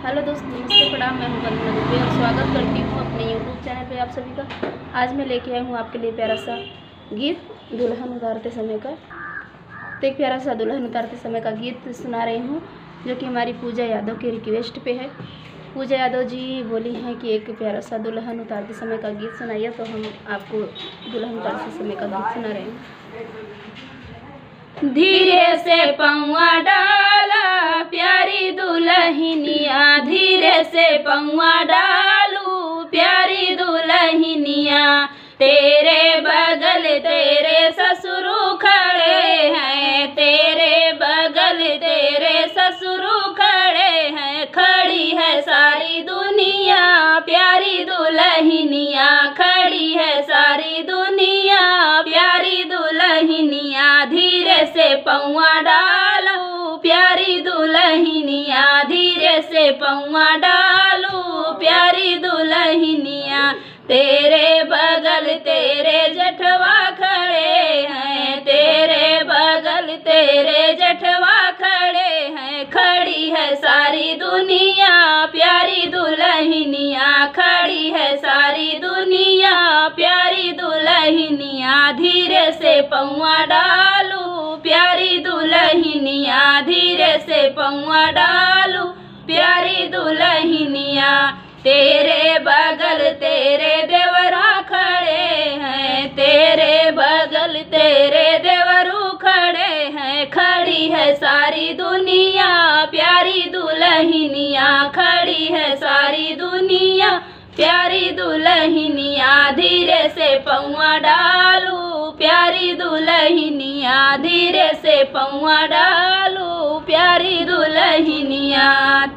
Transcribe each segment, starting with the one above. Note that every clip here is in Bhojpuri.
हेलो दोस्त, नमस्ते, प्रणाम। मैं हूं वंदना दुबे और स्वागत करती हूं अपने यूट्यूब चैनल पे आप सभी का। आज मैं लेके आई हूं आपके लिए प्यारा सा गीत दुल्हन उतारते समय का। तो एक प्यारा सा दुल्हन उतारते समय का गीत सुना रही हूं, जो कि हमारी पूजा यादव के रिक्वेस्ट पे है। पूजा यादव जी बोली हैं कि एक प्यारा सा दुल्हन उतारते समय का गीत सुनाइए, तो हम आपको दुल्हन उतारते समय का गीत सुना रहे हैं। धीरे से पौआ डाला प्यारी दुल्हनिया, धीरे से पौआ डालू प्यारी दुल्हनिया। तेरे बगल तेरे ससुर खड़े हैं, तेरे बगल तेरे ससुर खड़े हैं। खड़ी है सारी दुनिया प्यारी दुल्हनिया, खड़ी है सारी दुनिया प्यारी दुल्हनिया। धीरे से पौआ डालू प्यारी दुल्हनिया, धीरे से पौआ डालू प्यारी दुल्हनिया। तेरे बगल तेरे जठवा खड़े हैं, तेरे बगल तेरे जठवा खड़े हैं। खड़ी है सारी दुनिया प्यारी दुल्हनिया, खड़ी है सारी दुनिया प्यारी दुल्हनिया। धीरे से पौआ डालू प्यारी दुल्हनिया, धीरे से पौआ डालू प्यारी दुल्हनिया। तेरे बगल तेरे देवरा खड़े हैं, तेरे बगल तेरे देवरू खड़े हैं। खड़ी है सारी दुनिया प्यारी दुल्हनिया, खड़ी है सारी दुनिया प्यारी दुल्हनिया। धीरे से पौआ डालू प्यारी दुल्हनिया, धीरे से पौआ डालू प्यारी दुल्हनिया।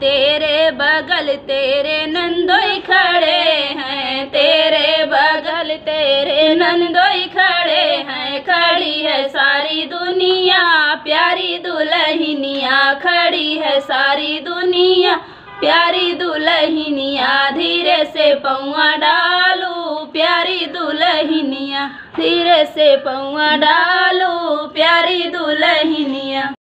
तेरे बगल तेरे नंदोई खड़े हैं, तेरे बगल तेरे नंदोई खड़े हैं। खड़ी है सारी दुनिया प्यारी दुल्हनिया, खड़ी है सारी दुनिया प्यारी दुल्हनिया। धीरे से पौआ डालू प्यारी दुल्हनिया, धीरे से पौआ डालू प्यारी दुल्हनिया।